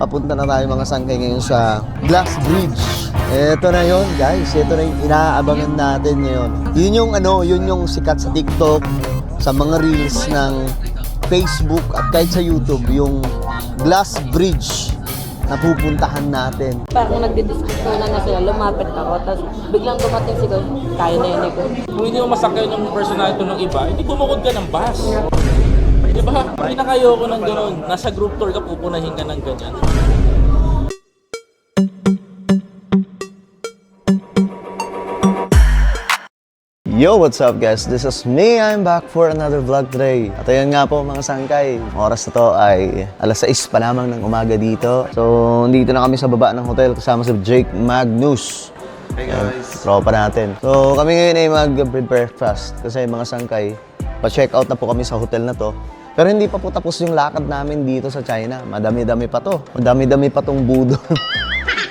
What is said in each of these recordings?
Papunta na tayo mga sangkay ngayon sa Glass Bridge. Ito na yon guys. Ito na yung inaabangan natin ngayon. Yun yung sikat sa TikTok, sa mga reels ng Facebook at kahit sa YouTube, yung Glass Bridge na pupuntahan natin. Parang nagdidiskusyonan na sila, lumapit ako, tapos biglang dumating si Gon, kaya na yun ko. Kung hindi mo masakyan yung personality ng iba, hindi bumukod ka ng bus. Diba? Pinakayoko ng gano'n. Nasa group tour ka, pupunahin ka ng ganyan. Yo, what's up guys? This is me. I'm back for another vlog today. At ayun nga po mga sangkay, oras na to ay alas 6 pa lamang ng umaga dito. So, dito na kami sa baba ng hotel kasama si Jake Magnus. Hey guys! Tropa natin. So, kami ngayon ay mag-breakfast kasi mga sangkay, pa-check out na po kami sa hotel na to. Pero hindi pa po tapos yung lakad namin dito sa China. Madami-dami pa to. Madami-dami pa tong budol.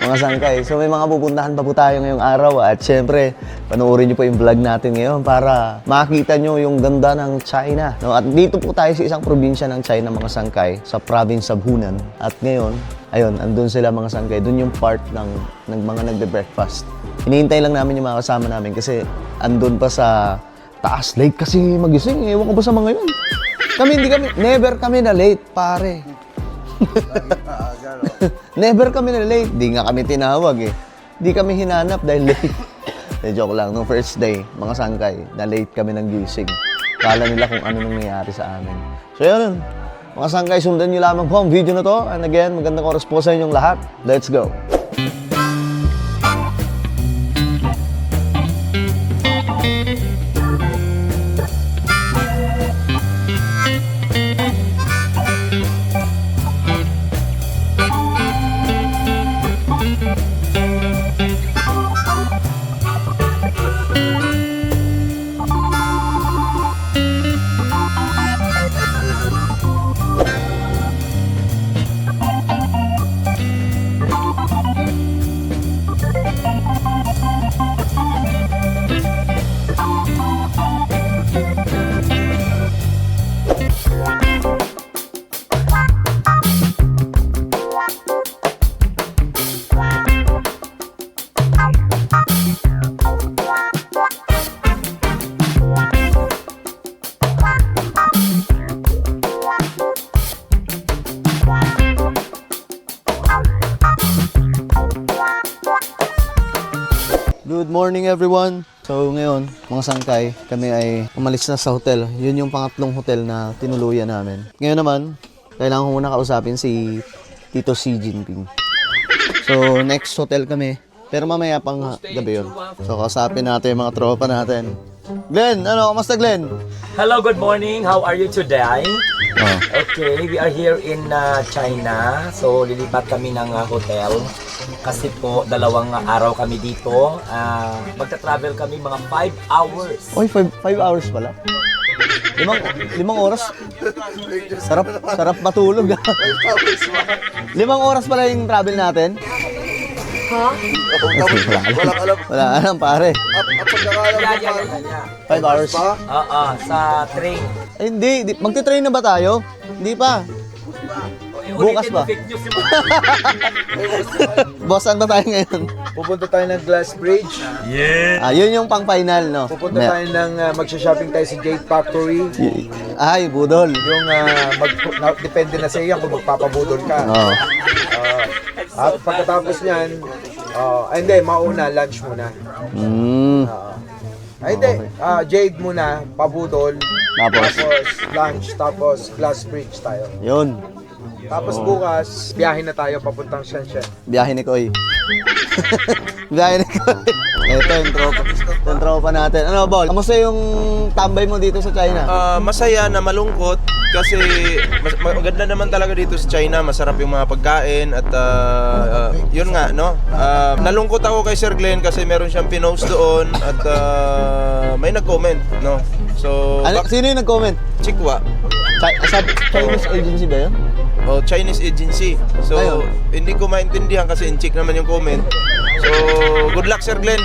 Mga sangkay. So may mga pupuntahan pa po tayo ngayong araw at syempre, panoorin nyo po yung vlog natin ngayon para makita nyo yung ganda ng China. No? At dito po tayo sa isang probinsya ng China mga sangkay, sa province of Hunan. At ngayon, ayun, andun sila mga sangkay. Doon yung part ng mga nagbe-breakfast. Hinihintay lang namin yung mga kasama namin kasi andun pa sa taas. Late kasi magising. Ewan ko ba sa mga yun? Never kami na late, pare. Never kami na late. Di nga kami tinawag eh. Di kami hinanap dahil late. Joke lang. Nung first day, mga sangkay, na late kami ng gising. Kala nila kung ano nangyayari sa amin. So yun, mga sangkay, sundan nyo lamang po ang video na to. And again, magandang oras po sa inyong lahat. Let's go! Good morning everyone! So ngayon, mga sangkay, kami ay umalis na sa hotel. Yun yung pangatlong hotel na tinuluyan namin. Ngayon naman, kailangan ko muna kausapin si Tito Xi Jinping. So next hotel kami, pero mamaya pang gabi yun. So kausapin natin yung mga tropa natin. Glenn, kamusta Glenn? Hello, good morning. How are you today? Oh. Okay, we are here in China. So, lilipat kami ng hotel. Kasi po, 2 araw kami dito. Magta-travel kami mga 5 hours. Oy, 5 hours pala. Limang oras. Sarap matulog. 5 oras pala yung travel natin. Ha? Wala alam pare. 5 hours. Sa train. Ay, hindi. Magte-train na ba tayo? Hindi pa. Bukas ba? Boss, saan ba tayo ngayon? Pupunta tayo ng Glass Bridge. Yun yung pang-final, no? Pupunta tayo ng magsha-shopping tayo sa Jade Factory. Ay, budol. Yung depende na sa iyo kung magpapabudol ka. Oo. At pagkatapos niyan, hindi, mauna, lunch muna. Hindi, Jade muna, pabudol. Tapos Lunch, tapos Glass Bridge tayo. yun. Tapos bukas, biyahe na tayo papuntang Shenzhen. Biyahe ni Koy. Biyahe ni Koy. Ito yung tropa natin. Ano, Bol? Kamusta yung tambay mo dito sa China? Masaya na malungkot kasi maganda naman talaga dito sa China, masarap yung mga pagkain at yun nga no. Nalungkot ako kay Sir Glenn kasi meron siyang pinost doon at may nag-comment no. So Sino yung nag-comment? Chikwa. Chinese agency ba yun? O Chinese agency. So Ayun. hindi ko maintindihan kasi in-check naman yung comment. So good luck Sir Glenn.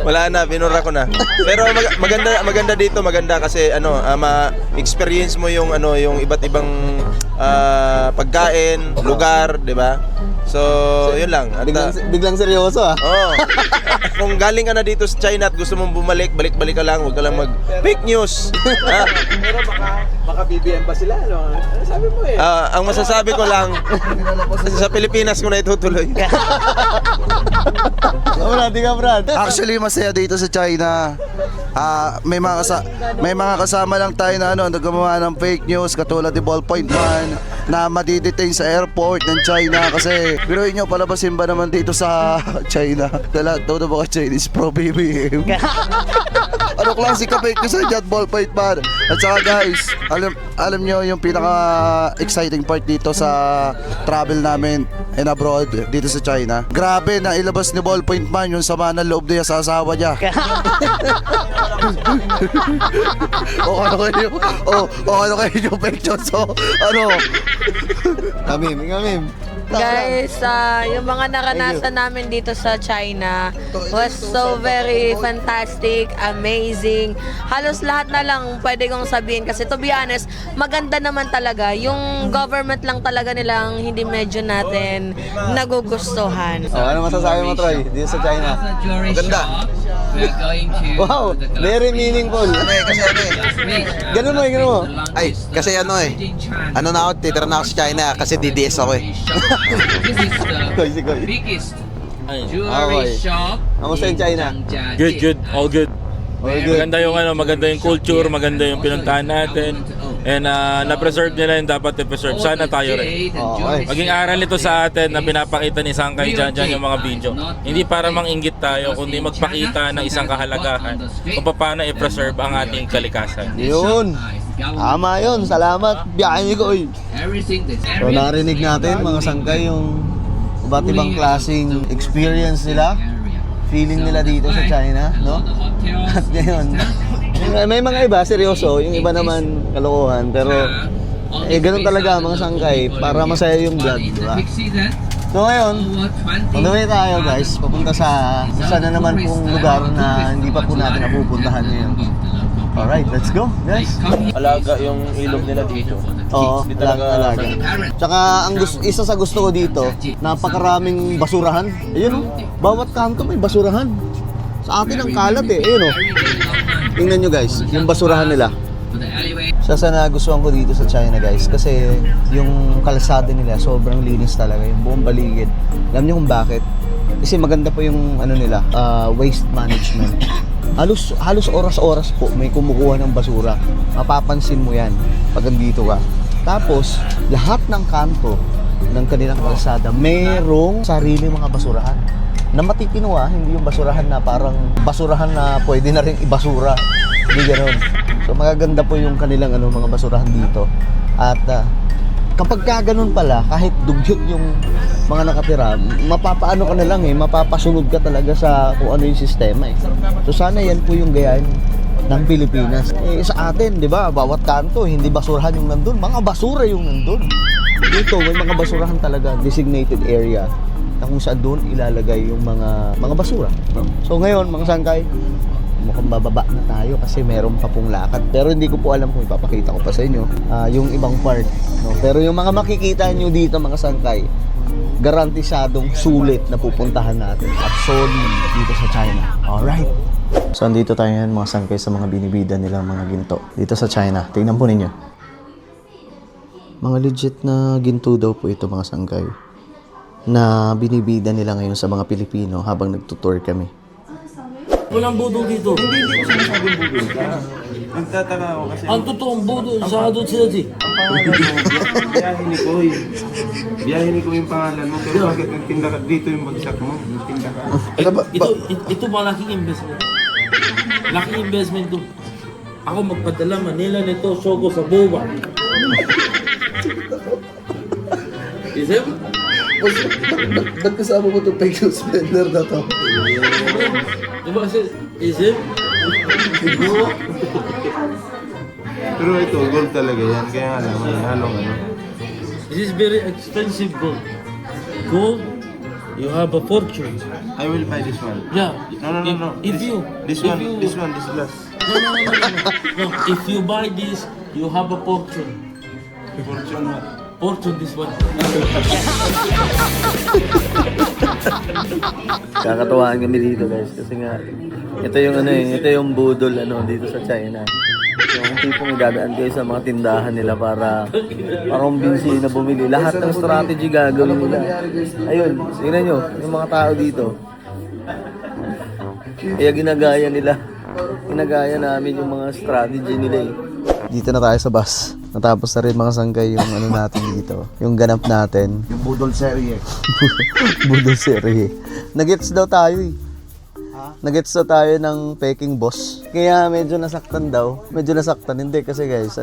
Wala na, binura ko na. Pero maganda dito, maganda kasi ma-experience mo yung yung iba't ibang pagkain, lugar, di ba? So, yun lang. At, Biglang seryoso ah. oh, kung galing ka na dito sa China at gusto mong bumalik, balik-balik ka lang, huwag ka lang mag-fake news. Ah, Pero baka BBM pa sila, ano? Ano sabi mo eh? ang masasabi ko lang, sa Pilipinas ko na itutuloy. Brad, di ka Brad. Actually, masaya dito sa China. May mga kasama lang tayo na naggumawa ng fake news katulad ni Ballpoint Man na madidetain sa airport ng China kasi biruin nyo, palabasin ba naman dito sa China? Dala, todo ba ka Chinese pro BBM? Ano klase ka fake news sa dyan, Ballpoint Man? At saka guys, alam nyo yung pinaka-exciting part dito sa travel namin and abroad dito sa China. Grabe na ilabas ni Ballpoint Man yung sama ng loob niya sa asawa niya. ano kayo yung fake news? So, ano? Kamim. Guys, yung mga naranasan namin dito sa China was so very fantastic, amazing. Halos lahat na lang pwede kong sabihin kasi to be honest, maganda naman talaga. Yung government lang talaga nilang hindi medyo natin nagugustuhan. Oh, ano masasabi mo, Troy? Dito sa China. Maganda. Wow, very meaningful. Ganun mo. Ay, kasi ano na ako, titira na ako sa China kasi DDS ako eh. This is Koy, the si Koy. biggest Okay. jewelry shop. Kamusta yung China? Good. All good. All good. Maganda yung culture, maganda yung pinuntahan natin. And na-preserve nila yung dapat i-preserve. Sana tayo rin. Okay. Maging aral ito sa atin na pinapakita ni Sangkay dyan yung mga video. Hindi para manginggit tayo, kundi magpakita ng isang kahalagahan kung paano i-preserve ang ating kalikasan. Yun. Tama yun. Salamat. Biyahe ni Koy. So narinig natin mga sangkay yung iba't ibang klaseng experience nila, feeling nila dito sa China, no? At ngayon, may mga iba seryoso, yung iba naman kalokohan, pero ganun talaga mga sangkay para masaya yung vlog, di ba? So ngayon, on the way tayo guys, papunta sa isa na naman pong lugar na hindi pa po natin napupuntahan ngayon. Alright, let's go guys. Alaga yung ilog nila dito. Oo, Hindi talaga- talaga. Tsaka isa sa gusto ko dito, napakaraming basurahan. Ayun oh, bawat kanto may basurahan. Sa atin ang kalat eh. Ayun oh. Tingnan nyo guys, yung basurahan nila. Isa sa nagustuhan ko dito sa China guys, kasi yung kalsada nila sobrang linis talaga, yung buong baligid. Alam nyo kung bakit? Kasi maganda po yung ano nila, waste management. Halos oras-oras po may kumukuha ng basura. Mapapansin mo yan pag andito ka. Tapos, lahat ng kanto ng kanilang kalsada, merong sarili mga basurahan. Na matitino hindi yung basurahan na parang basurahan na pwede na rin ibasura. Hindi ganoon. So, magaganda po yung kanilang mga basurahan dito. At kapag ganun pala, kahit dugyot yung mga nakatira, mapapaano ka na lang mapapasunod ka talaga sa kung ano yung sistema eh. So sana yan po yung gayahin ng Pilipinas. Sa atin, di ba, bawat kanto, hindi basurahan yung nandun, mga basura yung nandun. Dito, may mga basurahan talaga, designated area, na kung saan doon ilalagay yung mga basura. No? So ngayon, mga sangkay, mukhang bababa na tayo kasi meron pa pong lakad. Pero hindi ko po alam kung ipapakita ko pa sa inyo yung ibang part. No? Pero yung mga makikita nyo dito mga sangkay, garantisadong sulit na pupuntahan natin at solid dito sa China. Alright. So andito tayo ngayon mga sangkay sa mga binibida nilang mga ginto dito sa China. Tingnan po ninyo. Mga legit na ginto daw po ito mga sangkay na binibida nila ngayon sa mga Pilipino habang nagtutour kami. Walang budol dito. Hindi ko sinasabing budol ka. Nagtataka ako kasi Ang totoong budol, sa doon sila di. ang pangalan mo, biyahe ni Koy. Biyahe ni Koy yung pangalan mo, pero bakit nagtinda ka dito yung bagsak mo? Nagtinda ka. Ito malaking investment. Laking investment to. Ako magpadala Manila nito, Sogo sa Boba. Isip? Ba't kasama mo itong fake news vendor na to? Diba kasi, isip? Pero ito, gold talaga yan. Kaya nga lang, may halong This is very expensive gold. Gold, you have a fortune. I will buy this one. Yeah. No. If you... This if one, you- this last. No. If you buy this, you have a fortune. Fortune what? Fortune this one. Kakatuwaan kami dito guys kasi nga ito yung ito yung budol dito sa China. Yung tipong dadaan kayo sa mga tindahan nila para kumbinsihin na bumili. Lahat ng strategy gagawin nila. Ayun, tingnan nyo, yung mga tao dito. Kaya ginagaya namin yung mga strategy nila eh. Dito na tayo sa bus. Natapos na rin mga sangkay yung natin dito. Yung ganap natin. Yung budol serye. Budol serye. Nagets daw tayo eh. Nagets daw tayo ng Peking boss. Kaya medyo nasaktan daw. Medyo nasaktan. Hindi kasi guys,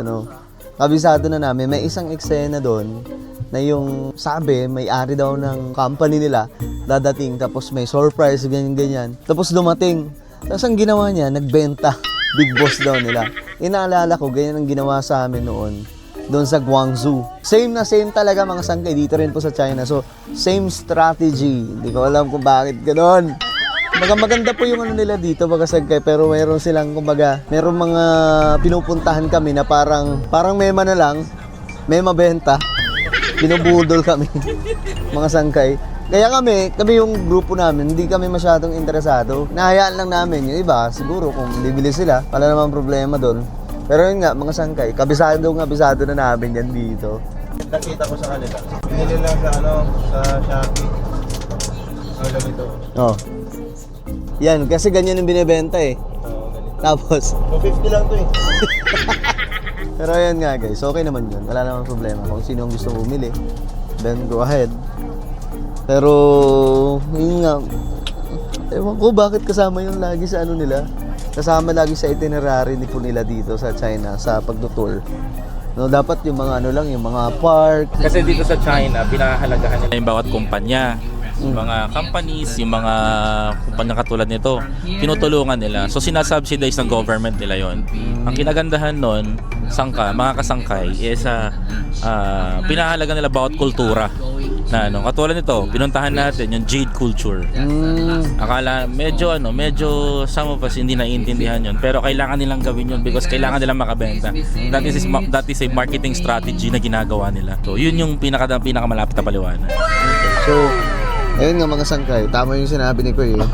kabisado na namin. May isang eksena doon na yung sabi, may-ari daw ng company nila dadating tapos may surprise, ganyan-ganyan. Tapos dumating. Tapos ang ginawa niya, nagbenta. Big boss daw nila. Inaalala ko, ganyan ang ginawa sa amin noon. Doon sa Guangzhou. Same na same talaga mga sangkay. Dito rin po sa China. So, same strategy. Hindi ko alam kung bakit ganoon. Maganda po yung nila dito mga sangkay. Pero mayroon silang, mayroon mga pinupuntahan kami na parang mema na lang. May mabenta. Binubudol kami. Mga sangkay. Kaya kami yung grupo namin, hindi kami masyadong interesado. Nahayaan lang namin yung iba, siguro kung bibili sila, wala namang problema doon. Pero yun nga, mga sangkay, kabisado na namin yan dito. Nakita ko sa kanila. Binili lang sa Shopee. Ang ganito. Oh. Yan, kasi ganyan yung binibenta eh. Ganito. Tapos, 250 lang to eh. pero ayan nga guys, okay naman yun. Wala namang problema. Kung sino ang gusto bumili, then go ahead. Pero, yun nga, ewan ko bakit kasama yun lagi sa nila. Kasama lagi sa itinerary nila dito sa China sa pagtutour. No, dapat yung mga yung mga park. Kasi dito sa China, pinahahalagahan nila yung bawat kumpanya. Yung mga companies, yung mga kumpanya katulad nito, tinutulungan nila. So sinasubsidize ng government nila yon. Ang kinagandahan nun, mga kasangkay, is pinahalaga nila bawat kultura. Na katulad nito, pinuntahan natin yung jade culture. Akala medyo some of us hindi naiintindihan yun, pero kailangan nilang gawin yun because kailangan nilang makabenta. That is a marketing strategy na ginagawa nila. So yun yung pinakamalapit na paliwanag. So, ayun nga mga sangkay, tama yung sinabi ni Kuya.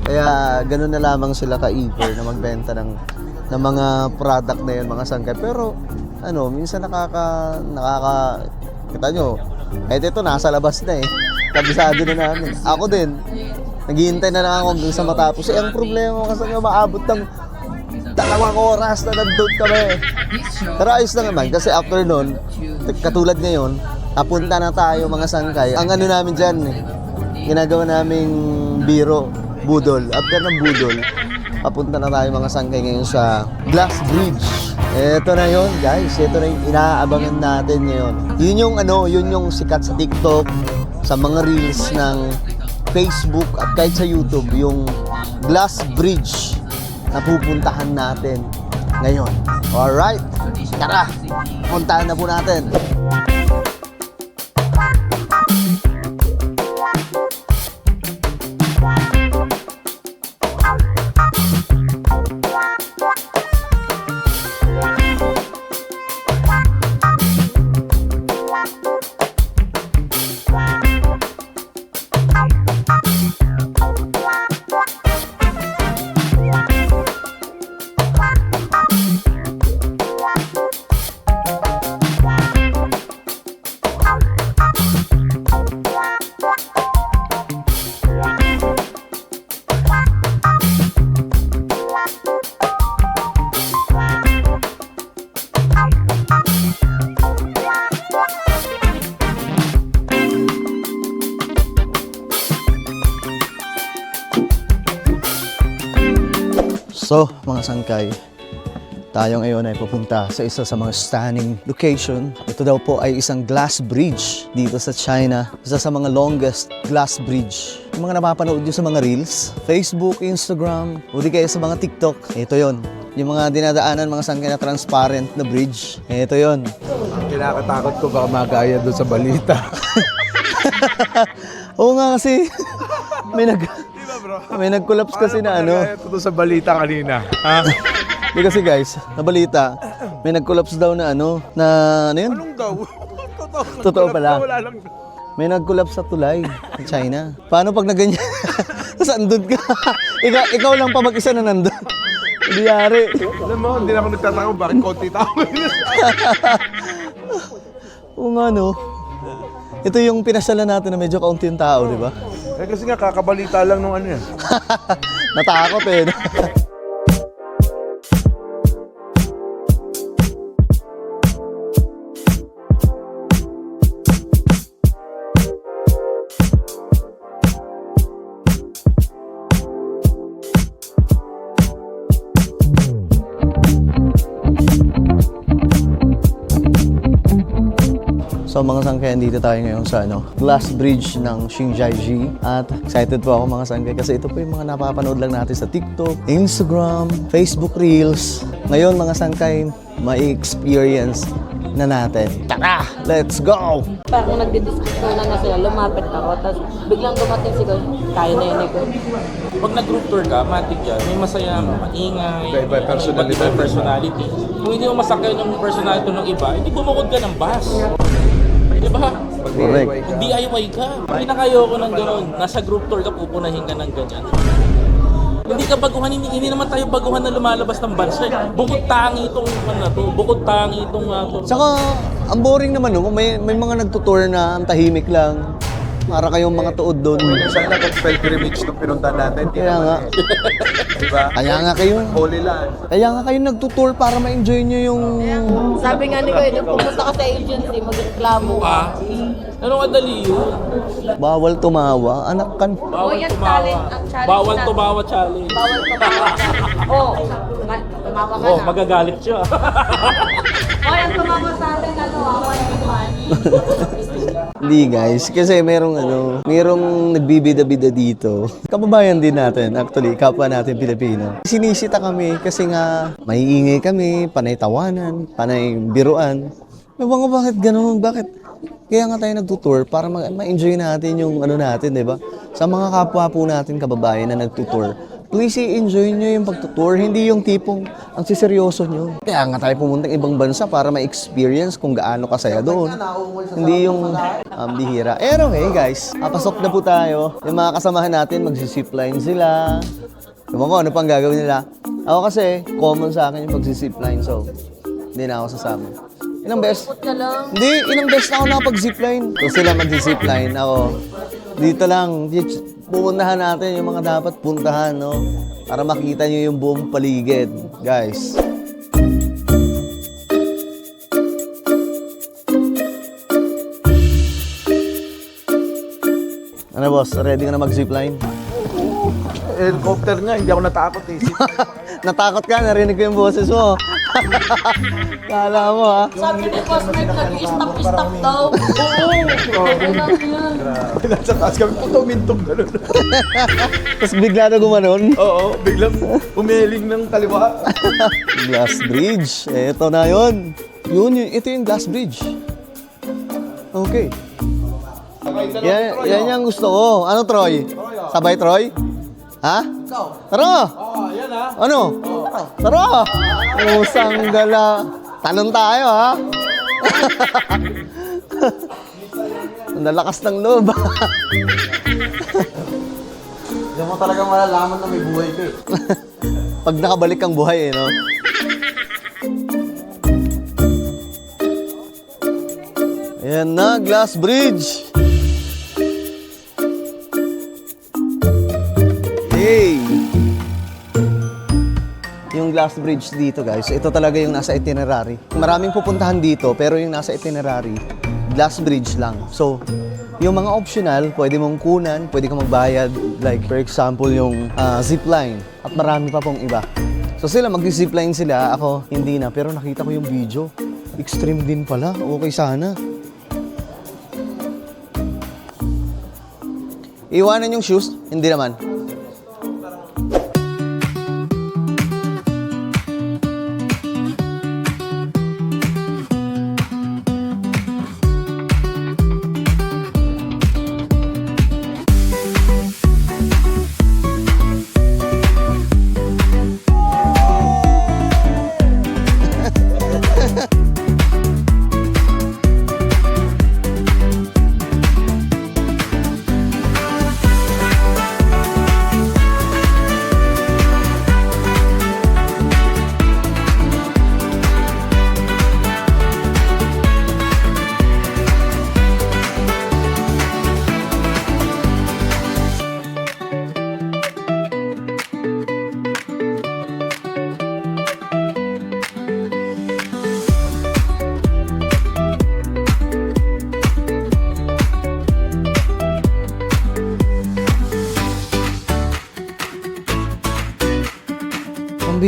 Kaya ganun na lamang sila ka-eager na magbenta ng mga product na yun mga sangkay. Pero minsan kita nyo, ito nasa labas na eh. Kabisado na namin. Ako din, naghihintay na lang ako dun sa matapos. Ang problema kasi maabot ng 2 oras na nandun kami. Pero ayos na naman kasi after nun, katulad ngayon, napunta na tayo mga sangkay. Ang namin dyan, ginagawa naming budol. After ng budol, papunta na tayo mga sangkay ngayon sa Glass Bridge. Ito na yon guys, ito na yung inaabangan natin ngayon. Yun yung sikat sa TikTok, sa mga reels ng Facebook at kahit sa YouTube, yung Glass Bridge na pupuntahan natin ngayon. Alright, tara, puntahan na po natin. So, mga sangkay, tayo ngayon ay pupunta sa isa sa mga stunning location. Ito daw po ay isang glass bridge dito sa China. Isa sa mga longest glass bridge. Yung mga napapanood nyo sa mga reels, Facebook, Instagram, o di kaya sa mga TikTok, ito yon. Yung mga dinadaanan, mga sangkay na transparent na bridge, ito yon. Kinakatakot ko baka magaya doon sa balita. Oo nga kasi, may nag-collapse kasi na Ito sa balita kanina. Ha? Hindi kasi guys, nabalita, may nag-collapse daw na na ano yun? Anong daw? Totoo pala. Wala lang. May nag-collapse sa tulay sa China. Paano pag naganyan? Saan doon ka? ikaw lang pa mag-isa na nandun. Hindi yari. Alam mo, hindi na ako nagtataka kung bakit konti tao ngayon. Oo nga, no? Ito yung pinasyalan natin na medyo kaunti yung tao, di ba? Eh kasi nga, kakabalita lang nung ano yan. Natakot eh. No? So mga sangkay, dito tayo ngayon sa glass bridge ng Xinjiaji. At excited po ako mga sangkay kasi ito po yung mga napapanood lang natin sa TikTok, Instagram, Facebook Reels. Ngayon mga sangkay, ma-experience na natin. Tara! Let's go! Parang nagdidiskusyonan na sila, lumapit ako, tapos biglang dumating sila, kaya na yun ko. Pag nag-group tour ka, matik yan. May masaya, maingay, Iba-iba personality. iba-iba personality. Kung hindi mo masakyan yung personality ng iba, hindi bumukod ka ng bus. Diba? Correct. DIY ka. Pinakayoko ng gano'n. Nasa group tour ka, pupunahin ka ng ganyan. Hindi ka baguhan, hindi naman tayo baguhan na lumalabas ng bansa. Bukod tangi itong bukod tangi itong Tsaka, ang boring naman no, may mga nagtutour na ang tahimik lang. Para kayong mga tuod doon. Sana kung pilgrimage nung pinuntahan natin. Kaya nga. Diba? Kaya nga kayo. Holy Land. Kaya nga kayo nagtutour para ma-enjoy nyo yung... Sabi nga ni Kuya, nung pumunta ka sa agency, magreklamo ka. Anong kadali yun? Bawal tumawa, anak kan. Bawal yan, tumawa. challenge, ang challenge Bawal na- tumawa challenge. Bawal tumawa ka. Oo, tumawa ka Oh, na. magagalit siya. Hoy, ang tumawa sa atin, Hindi guys, kasi merong nagbibida-bida dito. Kababayan din natin, actually, kapwa natin Pilipino. Sinisita kami kasi nga maiingay kami, panay tawanan, panay biruan. Ewan ko bakit ganun, bakit? Kaya nga tayo nagtutour para ma-enjoy natin yung natin, di ba? Sa mga kapwa po natin kababayan na nagtutour, please i-enjoy nyo yung pagtutour, hindi yung tipong ang siseryoso nyo. Kaya nga tayo pumuntang ibang bansa para ma-experience kung gaano kasaya doon. Hindi yung bihira. Anyway guys, pasok na po tayo. Yung mga kasamahan natin, magsisipline sila. Ewan ko, ano pang gagawin nila? Ako kasi, common sa akin yung pagsisipline, so hindi na ako sasama. Ilang beses? Hindi, ilang beses na ako nakapag-zipline. So sila mag-zipline, ako dito lang. Pupuntahan natin yung mga dapat puntahan, no? Para makita nyo yung buong paligid, guys. Ano boss, ready ka na mag-zipline? Helicopter nga, hindi ako natakot eh. Natakot ka, narinig ko yung boses mo. Kala mo ha? Sabi ni Boss Mike, nag-stop-stop daw. Nasa taas kami, puto-mintong gano'n. Tapos bigla na gumanon. Oo, biglang umihiling ng kaliwa. Glass bridge. Ito na yun. Ito yung glass bridge. Okay. Yan yung gusto ko. Ano, Troy? Sabay, Troy? Ha? Tara! Yan ha. Ano? Tara! Usang gala. Talon tayo, ha? Ang lalakas ng loob. Diyan mo talagang malalaman na may buhay ka eh. Pag nakabalik ang buhay, no? Ayan na, glass bridge. Hey! Yung glass bridge dito, guys, ito talaga yung nasa itinerary. Maraming pupuntahan dito, pero yung nasa itinerary, glass bridge lang. So, yung mga optional, pwede mong kunan, pwede kang magbayad. Like, for example, yung zipline. At marami pa pong iba. So, sila, mag-zipline sila. Ako, hindi na. Pero nakita ko yung video. Extreme din pala. Okay sana. Iwanan yung shoes? Hindi naman.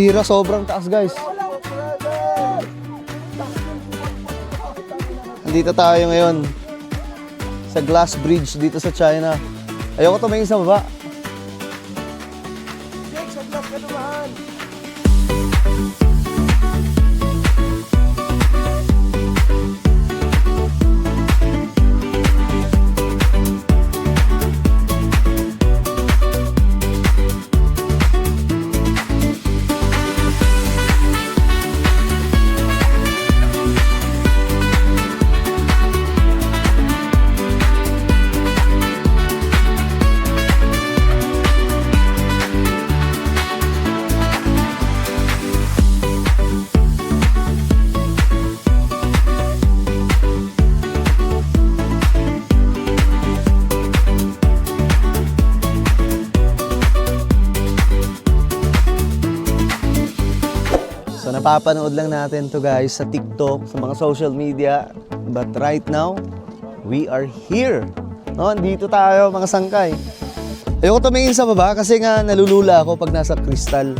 Pambihira, sobrang taas guys. Nandito tayo ngayon sa glass bridge dito sa China. Ayoko tumingin sa baba. So napapanood lang natin to guys sa TikTok, sa mga social media. But right now, we are here. No, dito tayo mga sangkay. Ayoko tumingin sa baba kasi nga nalulula ako pag nasa crystal.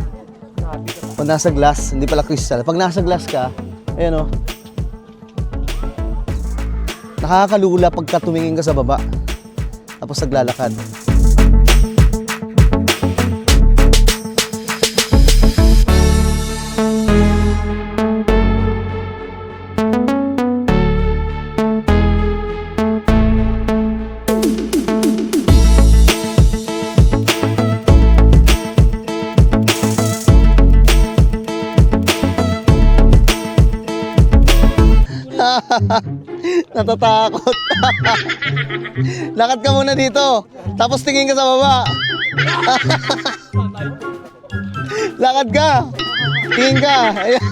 Pag nasa glass, hindi pala crystal. Pag nasa glass ka, ayan o. Nakakalula pagka tumingin ka sa baba. Tapos naglalakad. Natatakot. Lakad ka muna dito. Tapos tingin ka sa baba. Lakad ka. Tingin ka. Ayan.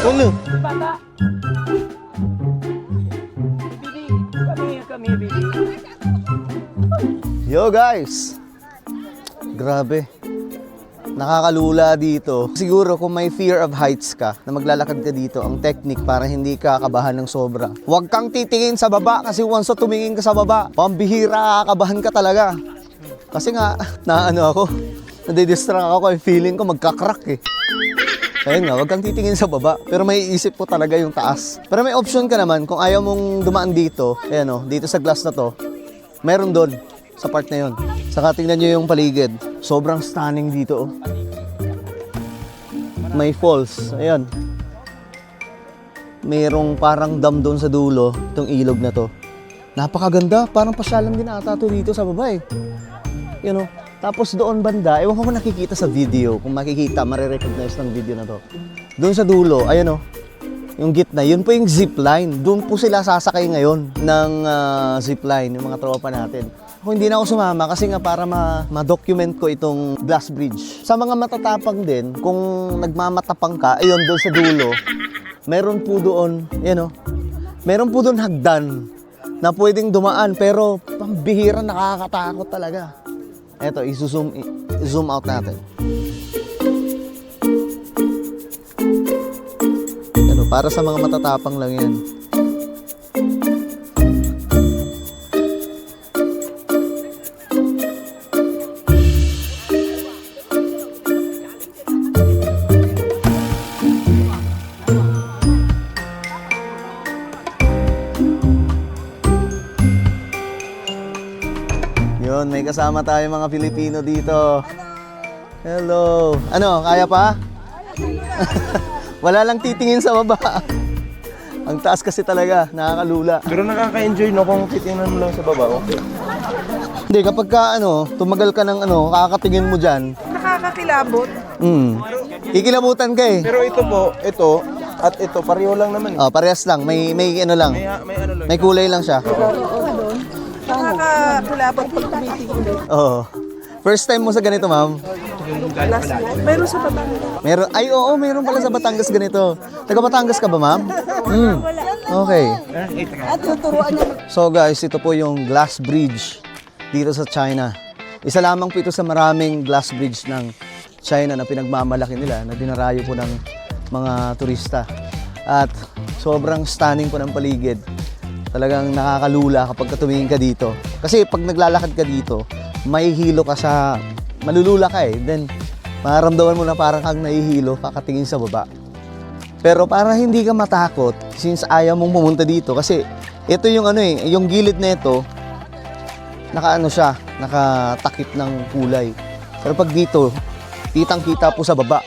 Ano? Yo guys! Grabe. Nakakalula dito. Siguro kung may fear of heights ka, na maglalakad ka dito, ang technique para hindi ka kabahan ng sobra. Huwag kang titingin sa baba kasi once tumingin ka sa baba, pambihira, kakabahan ka talaga. Kasi nga, naano ako, nadidistract ako, feeling ko magkakrack eh. Ayun nga, huwag kang titingin sa baba. Pero may isip ko talaga yung taas. Pero may option ka naman, kung ayaw mong dumaan dito, ayan o, dito sa glass na to, meron doon, sa part na yun. Saka tingnan nyo yung paligid. Sobrang stunning dito oh. May falls, ayan. Mayroong parang dam doon sa dulo, itong ilog na to. Napakaganda, parang pasyalan din ata to dito sa baba eh. You know? Tapos doon banda, ewan ko kung nakikita sa video, kung makikita, marirecognize ng video na to. Doon sa dulo, ayan o, yung gitna, yun po yung zipline. Doon po sila sasakay ngayon ng zipline, yung mga tropa natin. Ako hindi na ako sumama kasi nga para ma-document ko itong glass bridge. Sa mga matatapang din, kung nagmamatapang ka, ayun doon sa dulo, meron po doon, ayan o, meron po doon hagdan na pwedeng dumaan pero pambihira, nakakatakot talaga. Eto, i-zoom out natin. Ano, para sa mga matatapang lang yan. Yun, may kasama tayo mga Pilipino dito. Hello. Ano, kaya pa? Wala lang titingin sa baba. Ang taas kasi talaga, nakakalula. Pero nakaka-enjoy no kung titingnan mo lang sa baba, okay. Hindi, kapag ka, tumagal ka ng kakatingin mo dyan. Nakakakilabot. Kikilabutan ka eh. Pero ito po, ito, at ito, pareho lang naman eh. Oh, parehas lang. May ano lang. May ano lang. May kulay lang siya. Nakakakilabot pag tumitingin. Oo. First time mo sa ganito, ma'am? Last night. Mayroon sa Batangas. Meron, ay oo, meron pala sa Batangas ganito. Taga Batangas ka ba, ma'am? Okay. At tuturuan niya. So guys, ito po yung glass bridge dito sa China. Isa lamang po ito sa maraming glass bridge ng China na pinagmamalaki nila, na dinarayo po ng mga turista. At sobrang stunning po ng paligid. Talagang nakakalula kapag tumingin ka dito. Kasi pag naglalakad ka dito, may hilo ka sa, malulula ka eh. Then, mararamdaman mo na parang kang nahihilo kakatingin sa baba. Pero para hindi ka matakot, since ayaw mong pumunta dito, kasi ito yung ano eh, yung gilid na ito, nakaano siya, nakatakip ng kulay. Pero pag dito, kitang-kita po sa baba.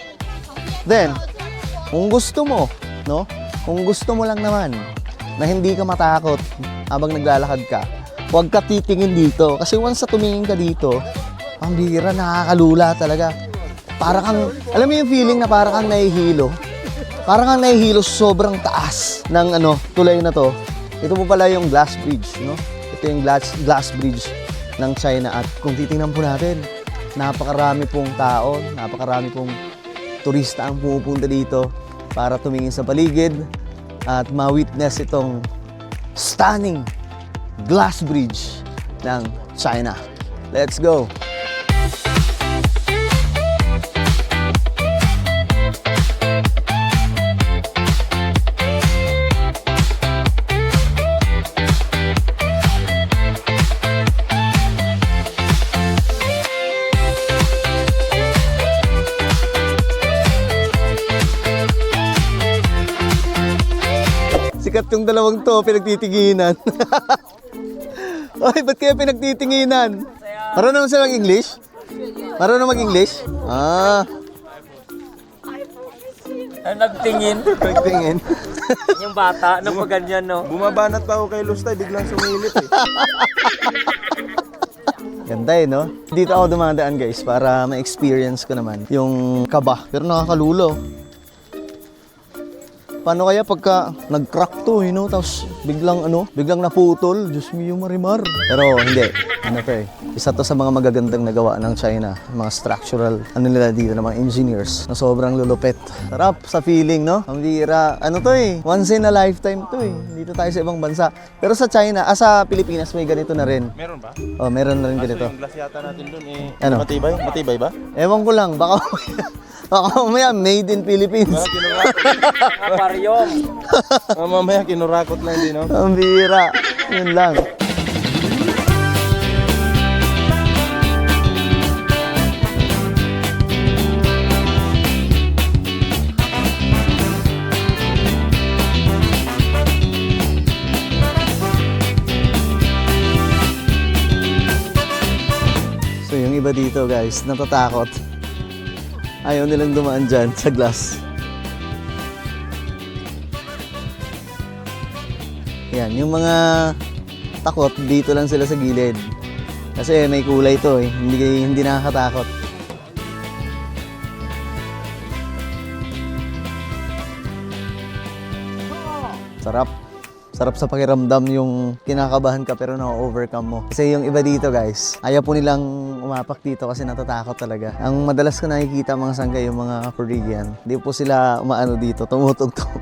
Then, kung gusto mo, no? Kung gusto mo lang naman na hindi ka matakot habang naglalakad ka, huwag ka titingin dito. Kasi once sa tumingin ka dito, ang bihira, nakakalula talaga. Para kang, alam mo yung feeling na para kang nahihilo? Para kang nahihilo sa sobrang taas ng tulay na to. Ito po pala yung glass bridge, no? Ito yung glass bridge ng China. At kung titingnan po natin, napakarami pong tao, napakarami pong turista ang pumupunta dito para tumingin sa paligid at ma-witness itong stunning glass bridge ng China. Let's go! Sikat yung dalawang to, pinagtitinginan. Ay, ba't kaya pinagtitinginan? Marunong silang English? Marunong mag-English? Ah. Nagtingin. Nagtingin. Yung bata, nang ganyan, no? Bumabanat pa ako kay Lustay, biglang sumilip eh. Ganda eh, no? Dito ako dumadaan guys para ma-experience ko naman yung kaba. Pero nakakalulo. Paano kaya pagka nag-crack to, you know, tapos biglang naputol, Diyos mio marimar. Pero hindi, isa to sa mga magagandang nagawa ng China, mga structural, nila dito, ng mga engineers, na sobrang lulupit. Sarap sa feeling, no? Ang bira, to eh, once in a lifetime to eh. Dito tayo sa ibang bansa. Pero sa China, sa Pilipinas, may ganito na rin. Meron ba? Oh, meron na rin ganito. Yung glass yata natin dun eh, Ano? matibay? Matibay ba? Ewan ko lang, baka mamaya made in Philippines. Aquarium. Mamaya kinurakot lang din, no? Ang bira. Yun lang. So yung iba dito guys, natatakot. Ayaw nilang dumaan dyan sa glass. Yan, yung mga takot, dito lang sila sa gilid. Kasi may kulay to eh, hindi nakakatakot. Sarap. Sarap sa pakiramdam yung kinakabahan ka pero na-overcome mo. Kasi yung iba dito guys, ayaw po nilang umapak dito kasi natatakot talaga. Ang madalas ko nakikita mga sangkay, yung mga Korean, di po sila umaano dito, tumutugtog.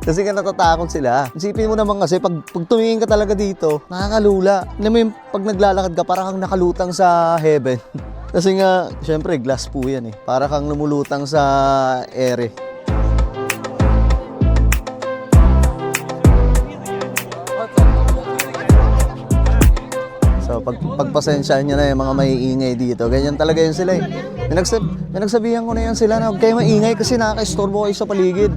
Kasi nga natatakot sila. Isipin mo naman kasi pag tumingin ka talaga dito, nakakalula. Alam mo yung pag naglalakad ka, parang kang nakalutang sa heaven. Kasi nga, syempre glass po yan eh. Para kang lumulutang sa ere. So pagpasensyaan nyo na yung mga maiingay dito. Ganyan talaga yun sila eh. Pinagsabihan ko na yan sila na huwag kayo maingay kasi nakaka-istorbo kayo sa paligid.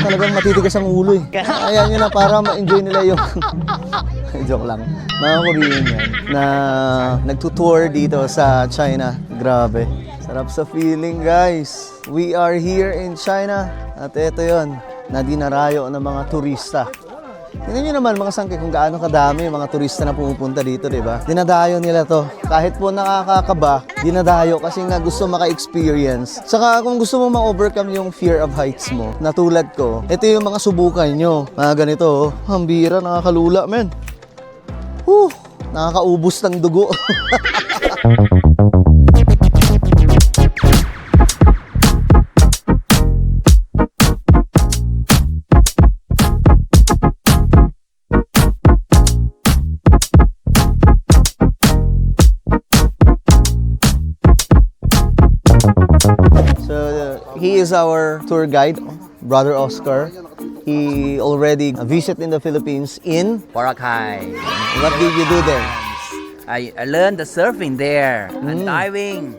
Talagang matitigas ang ulo eh. Kaya nyo na para ma-enjoy nila yung joke lang. Mga Korean yan na nagtutour dito sa China. Grabe. Sarap sa feeling guys. We are here in China. At ito yon na dinarayo ng mga turista. Tingnan nyo naman mga sangkay kung gaano kadami yung mga turista na pumupunta dito, di ba? Dinadayo nila to. Kahit po nakakakaba, dinadayo kasi nga gusto maka-experience. Saka kung gusto mo ma-overcome yung fear of heights mo, na tulad ko, ito yung mga subukan nyo. Mga ganito, oh. Ang bira, nakakalula, men. Nakakaubos ng dugo. He is our tour guide, Brother Oscar. he already visited in the Philippines in... Boracay. What did you do there? I learned the surfing there and diving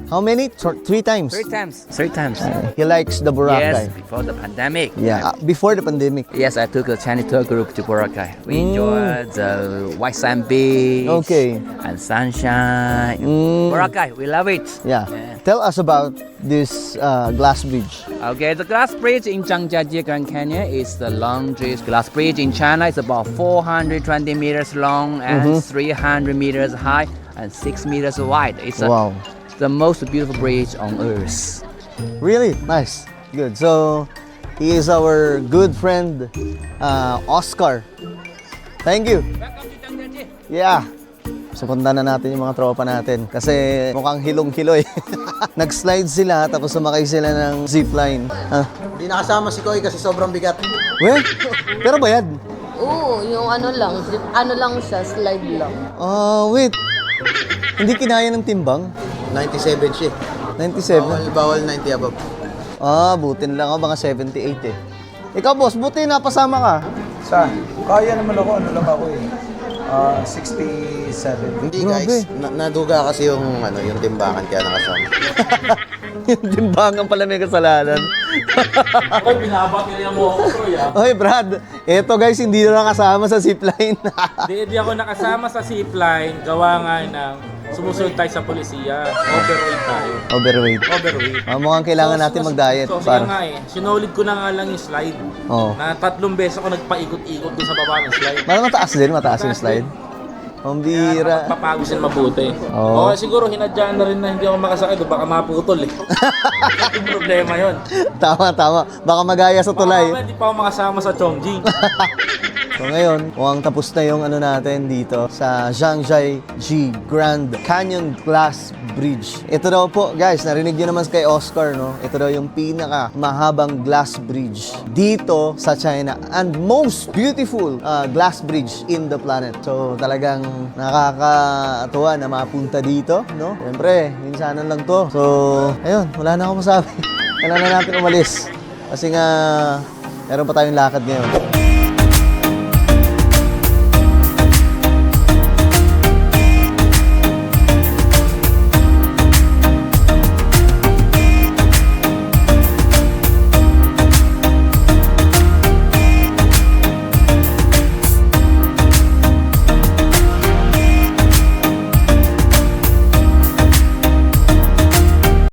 How many? 3 times. 3 times. 3 times. He likes the Boracay. Yes, before the pandemic. Yeah, before the pandemic. Yes, I took a Chinese tour group to Boracay. We enjoyed the white sand beach. Okay. And sunshine. Boracay, we love it. Yeah. Tell us about this glass bridge. Okay, the glass bridge in Zhangjiajie Grand Canyon is the longest glass bridge in China. It's about 420 meters long and 300 meters high and 6 meters wide. It's Wow. the most beautiful bridge on earth. Really? Nice. Good. So, he is our good friend, Oscar. Thank you. Yeah. So, punta na natin yung mga tropa natin kasi mukhang hilong-hiloy. Nag-slide sila tapos sumakay sila ng zipline. Hindi nakasama si Koy kasi sobrang bigat. Well, pero bayad. Oo, yung ano lang siya, slide lang. Wait. Hindi kinaya ng timbang? 97 siya. 97? Bawal 90 above. Butin lang ako, mga 78 eh. Ikaw, boss, buti napasama ka. Saan? Kaya naman ako, ano lang ako eh. 67. Hindi Grabe. guys, naduga kasi yung yung timbangan kaya nakasama. Yung timbangan pala may kasalanan. Ay, binabati niya mo ako, Troy, ah. Oy, Brad, eto guys, hindi na nakasama sa zipline. Di ako nakasama sa zipline, gawa nga ng sumusunod tayo sa polisiya. Overweight tayo. Overweight. Overweight. Mukhang kailangan natin mag-diet. So, kaya nga eh, sinulid ko na nga lang yung slide. Oo. Na 3 beses ako nagpaikot-ikot doon sa baba ng slide. Mataas din, mataas yung slide. Ang bira. Papawisin mabuti. Oo. O siguro hinadyan na rin na hindi ako makasakit, baka maputol eh. Yung problema yun. Tama. Baka magaya sa tulay. Baka hindi pa ako makasama sa Chongqing. So ngayon, mukhang tapos na yung ano natin dito sa Zhangjiajie Grand Canyon Glass Bridge. Ito daw po, guys, narinig nyo naman kay Oscar, no? Ito daw yung pinaka mahabang glass bridge dito sa China and most beautiful glass bridge in the planet. So talagang nakakatuwa na mapunta dito, no? Siyempre, minsanan lang to. So, ayun, wala na akong masabi. Kailangan na natin umalis. Kasi nga, meron pa tayong lakad ngayon.